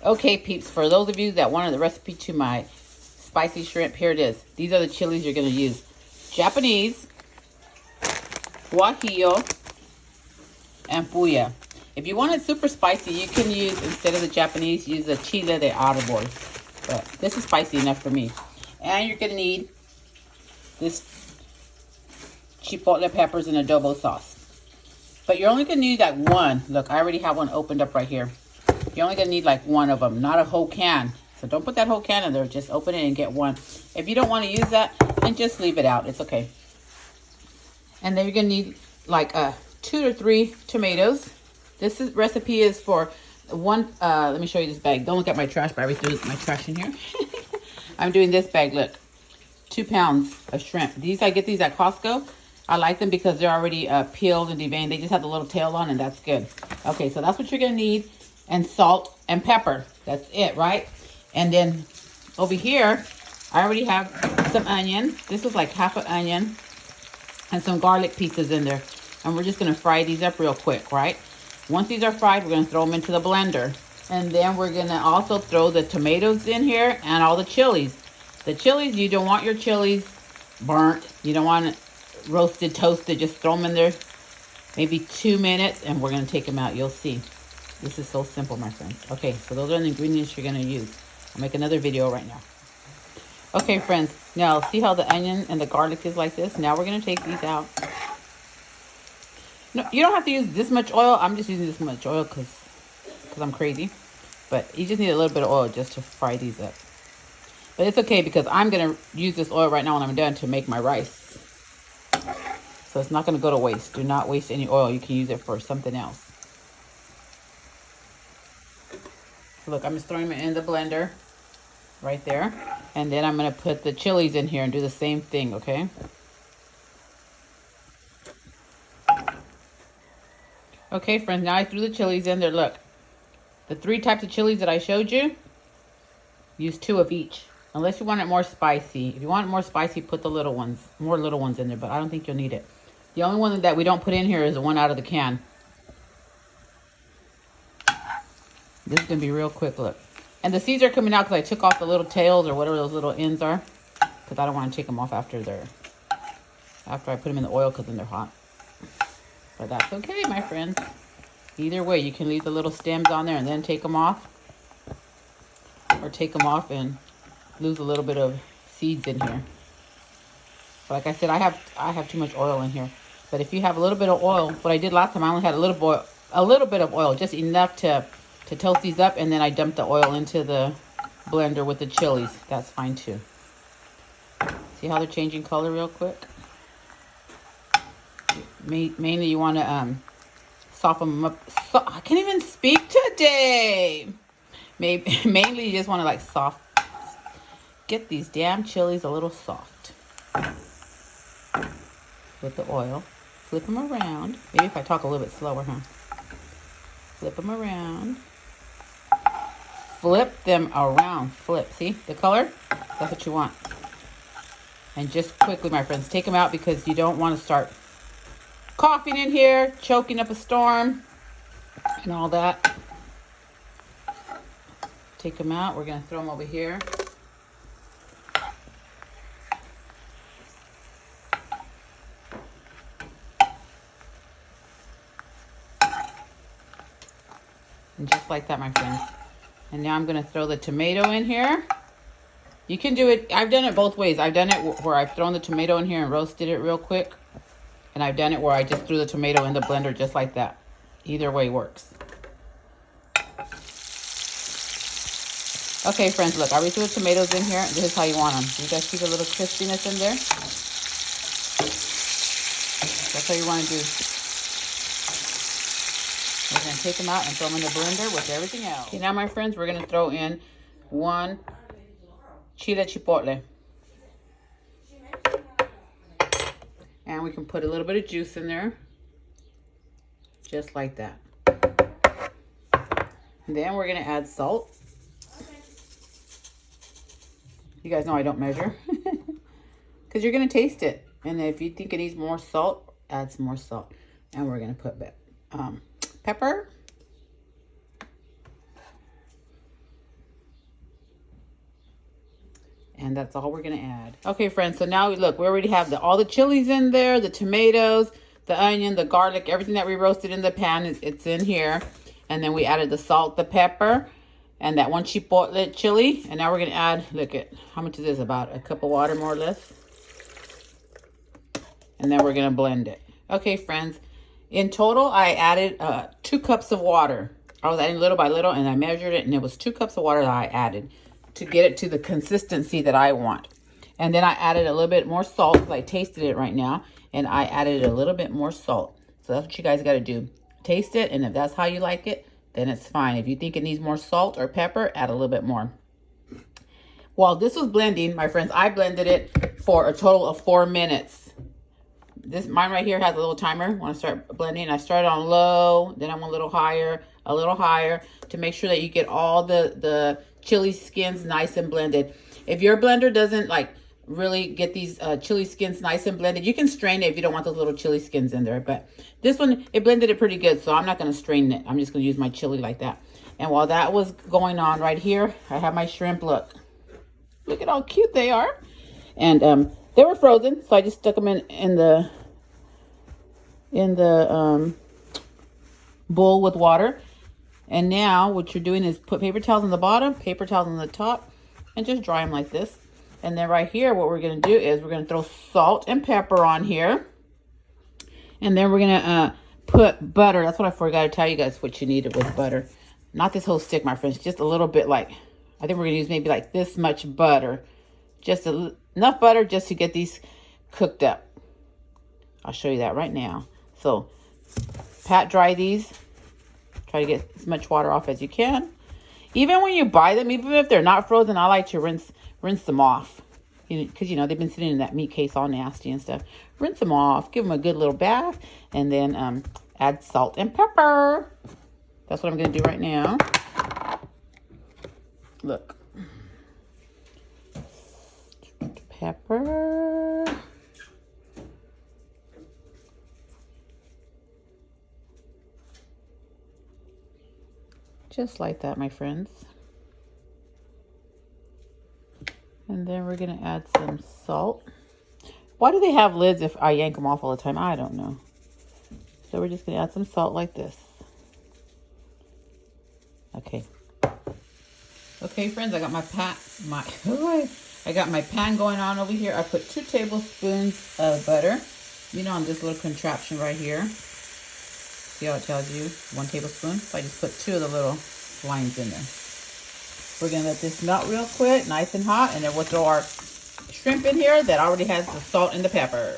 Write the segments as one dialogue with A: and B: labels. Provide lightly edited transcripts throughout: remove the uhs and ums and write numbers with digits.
A: Okay, peeps, for those of you that wanted the recipe to my spicy shrimp, here it is. These are the chilies you're going to use. Japanese, guajillo, and puya. If you want it super spicy, you can use, instead of the Japanese, use the chile de árbol. But this is spicy enough for me. And you're going to need this chipotle peppers and adobo sauce. But you're only going to need like one. Look, I already have one opened up right here. You're only going to need like one of them, not a whole can. So don't put that whole can in there. Just open it and get one. If you don't want to use that, then just leave it out. It's okay. And then you're going to need like 2 to 3 tomatoes. This recipe is for one. Let me show you this bag. Don't look at my trash bag. I threw my trash in here. I'm doing this bag. Look, 2 pounds of shrimp. I get these at Costco. I like them because they're already peeled and deveined. They just have the little tail on, and that's good. Okay, so that's what you're going to need. And salt and pepper. That's it, right? And then over here, I already have some onion. This is like half an onion and some garlic pieces in there. And we're just going to fry these up real quick, right? Once these are fried, we're going to throw them into the blender. And then we're going to also throw the tomatoes in here and all the chilies. The chilies, you don't want your chilies burnt. You don't want it roasted, toasted. Just throw them in there maybe 2 minutes, and we're going to take them out. You'll see. This is so simple, my friends. Okay, so those are the ingredients you're going to use. I'll make another video right now. Okay, friends. Now, see how the onion and the garlic is like this? Now we're going to take these out. No, you don't have to use this much oil. I'm just using this much oil because I'm crazy. But you just need a little bit of oil just to fry these up. But it's okay because I'm going to use this oil right now when I'm done to make my rice. So it's not going to go to waste. Do not waste any oil. You can use it for something else. Look, I'm just throwing them in the blender right there. And then I'm going to put the chilies in here and do the same thing, okay? Okay, friends, now I threw the chilies in there. Look, the 3 types of chilies that I showed you, use 2 of each. Unless you want it more spicy. If you want it more spicy, put the little ones, more little ones in there, but I don't think you'll need it. The only one that we don't put in here is the one out of the can. This is going to be real quick, look. And the seeds are coming out because I took off the little tails or whatever those little ends are. Because I don't want to take them off after I put them in the oil because then they're hot. But that's okay, my friends. Either way, you can leave the little stems on there and then take them off. Or take them off and lose a little bit of seeds in here. But like I said, I have too much oil in here. But if you have a little bit of oil, what I did last time, I only had a little bit of oil, just enough to toast these up, and then I dumped the oil into the blender with the chilies. That's fine too. See how they're changing color real quick? Mainly you want to soften them up. I can't even speak today. Mainly you just want to like get these damn chilies a little soft with the oil. Flip them around. Maybe if I talk a little bit slower, huh? Flip them around. Flip them around. Flip. See the color? That's what you want. And just quickly, my friends, take them out because you don't want to start coughing in here, choking up a storm, and all that. Take them out. We're going to throw them over here. And just like that, my friends. And now I'm going to throw the tomato in here. You can do it. I've done it both ways. I've done it where I've thrown the tomato in here and roasted it real quick. And I've done it where I just threw the tomato in the blender just like that. Either way works. Okay, friends, look. I already threw the tomatoes in here. This is how you want them. You guys see the little crispiness in there? That's how you want to do. We're going to take them out and throw them in the blender with everything else. Okay, now, my friends, we're going to throw in 1 chile chipotle. And we can put a little bit of juice in there. Just like that. And then we're going to add salt. You guys know I don't measure. Because you're going to taste it. And if you think it needs more salt, add some more salt. And we're going to put pepper. And that's all we're going to add. Okay, friends, so now look, we already have all the chilies in there, the tomatoes, the onion, the garlic, everything that we roasted in the pan, it's in here. And then we added the salt, the pepper, and that one chipotle chili. And now we're going to add, look at, how much is this? About a cup of water, more or less. And then we're going to blend it. Okay, friends, in total, I added 2 cups of water. I was adding little by little, and I measured it, and it was 2 cups of water that I added to get it to the consistency that I want. And then I added a little bit more salt, because I tasted it right now, and I added a little bit more salt. So that's what you guys got to do. Taste it, and if that's how you like it, then it's fine. If you think it needs more salt or pepper, add a little bit more. While this was blending, my friends, I blended it for a total of 4 minutes. Mine right here has a little timer when I start blending. I started on low, then I went a little higher, to make sure that you get all the chili skins nice and blended. If your blender doesn't really get these chili skins nice and blended, you can strain it if you don't want those little chili skins in there. But this one, it blended it pretty good, so I'm not going to strain it. I'm just going to use my chili like that. And while that was going on right here, I have my shrimp. Look at how cute they are. And they were frozen, so I just stuck them in the bowl with water. And now what you're doing is put paper towels on the bottom, paper towels on the top, and just dry them like this. And then right here, what we're going to do is we're going to throw salt and pepper on here. And then we're going to put butter. That's what I forgot to tell you guys what you needed with butter. Not this whole stick, my friends. Just a little bit, I think we're going to use maybe like this much butter. Just enough butter just to get these cooked up. I'll show you that right now. So pat dry these. Try to get as much water off as you can. Even when you buy them, even if they're not frozen, I like to rinse them off. Because, they've been sitting in that meat case all nasty and stuff. Rinse them off. Give them a good little bath. And then add salt and pepper. That's what I'm going to do right now. Look. Pepper. Just like that, my friends. And then we're going to add some salt. Why do they have lids if I yank them off all the time? I don't know. So we're just going to add some salt like this. Okay. Okay, friends, I got my pan going on over here. I put 2 tablespoons of butter, on this little contraption right here. See how it tells you 1 tablespoon? So I just put 2 of the little lines in there. We're going to let this melt real quick, nice and hot, and then we'll throw our shrimp in here that already has the salt and the pepper.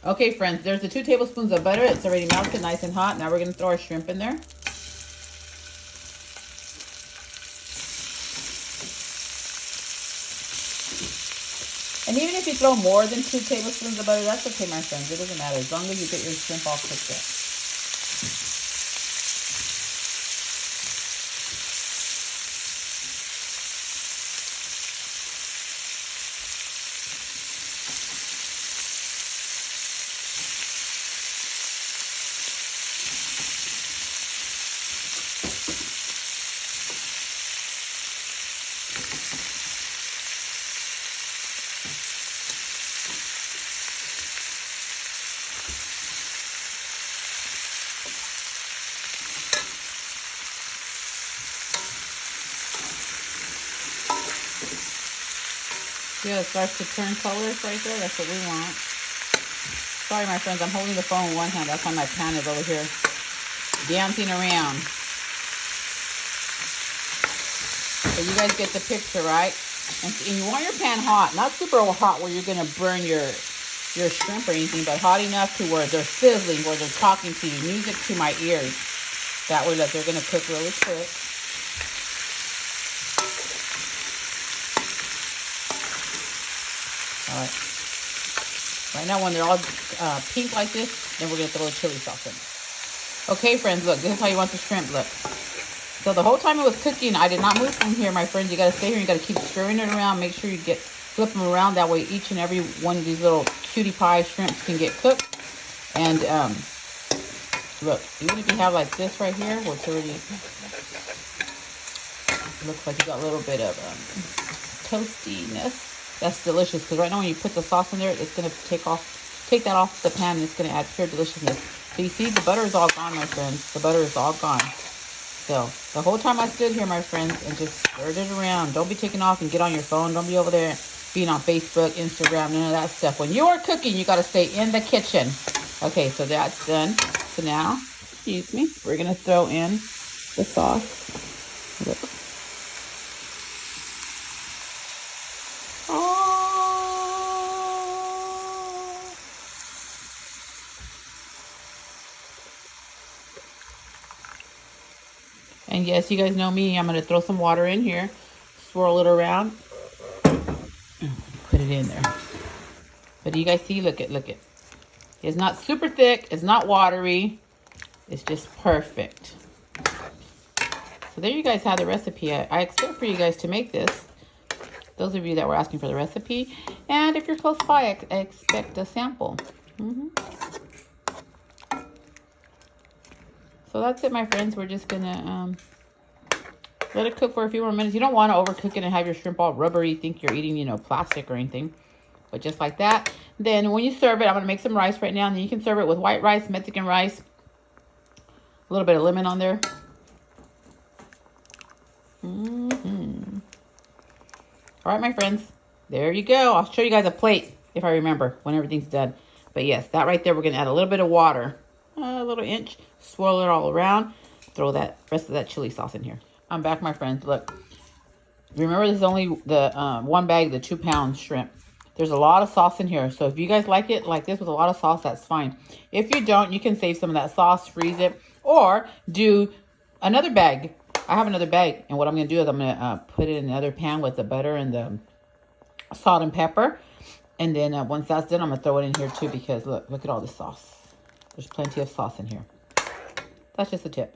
A: Okay, friends, there's the 2 tablespoons of butter. It's already melted, nice and hot. Now we're going to throw our shrimp in there. And even if you throw more than 2 tablespoons of butter, that's okay, my friends. It doesn't matter as long as you get your shrimp all cooked up. Yeah, it starts to turn colors right there. That's what we want. Sorry, my friends. I'm holding the phone in one hand. That's why my pan is over here dancing around. So you guys get the picture, right? And you want your pan hot. Not super hot where you're going to burn your shrimp or anything, but hot enough to where they're sizzling, where they're talking to you. Music to my ears. That way that they're going to cook really quick. All right. Right now, when they're all pink like this, then we're going to throw the chili sauce in. Okay, friends, look. This is how you want the shrimp. Look. So the whole time it was cooking, I did not move from here, my friends. You got to stay here. You got to keep stirring it around. Make sure you flip them around. That way, each and every one of these little cutie pie shrimps can get cooked. And look, even if you have like this right here, where it's already looks like you got a little bit of toastiness. That's delicious, because right now when you put the sauce in there, it's going to take that off the pan, and it's going to add pure deliciousness. So you see, the butter is all gone, my friends. The butter is all gone. So the whole time I stood here, my friends, and just stirred it around. Don't be taking off and get on your phone. Don't be over there being on Facebook, Instagram, none of that stuff. When you are cooking, you got to stay in the kitchen. Okay, so that's done. So now, excuse me, we're going to throw in the sauce. Look. And yes, you guys know me. I'm going to throw some water in here, swirl it around, put it in there. But do you guys see? Look it. It's not super thick. It's not watery. It's just perfect. So there you guys have the recipe. I expect for you guys to make this. Those of you that were asking for the recipe. And if you're close by, I expect a sample. So that's it, my friends. We're just going to let it cook for a few more minutes. You don't want to overcook it and have your shrimp all rubbery. Think you're eating, plastic or anything. But just like that. Then when you serve it, I'm going to make some rice right now. And then you can serve it with white rice, Mexican rice. A little bit of lemon on there. All right, my friends. There you go. I'll show you guys a plate if I remember when everything's done. But yes, that right there, we're going to add a little bit of water. A little inch. Swirl it all around. Throw that rest of that chili sauce in here. I'm back, my friends. Look. Remember, this is only the one bag, the 2-pound shrimp. There's a lot of sauce in here. So if you guys like it like this with a lot of sauce, that's fine. If you don't, you can save some of that sauce, freeze it, or do another bag. I have another bag. And what I'm going to do is I'm going to put it in another pan with the butter and the salt and pepper. And then once that's done, I'm going to throw it in here too, because look at all the sauce. There's plenty of sauce in here. That's just a tip.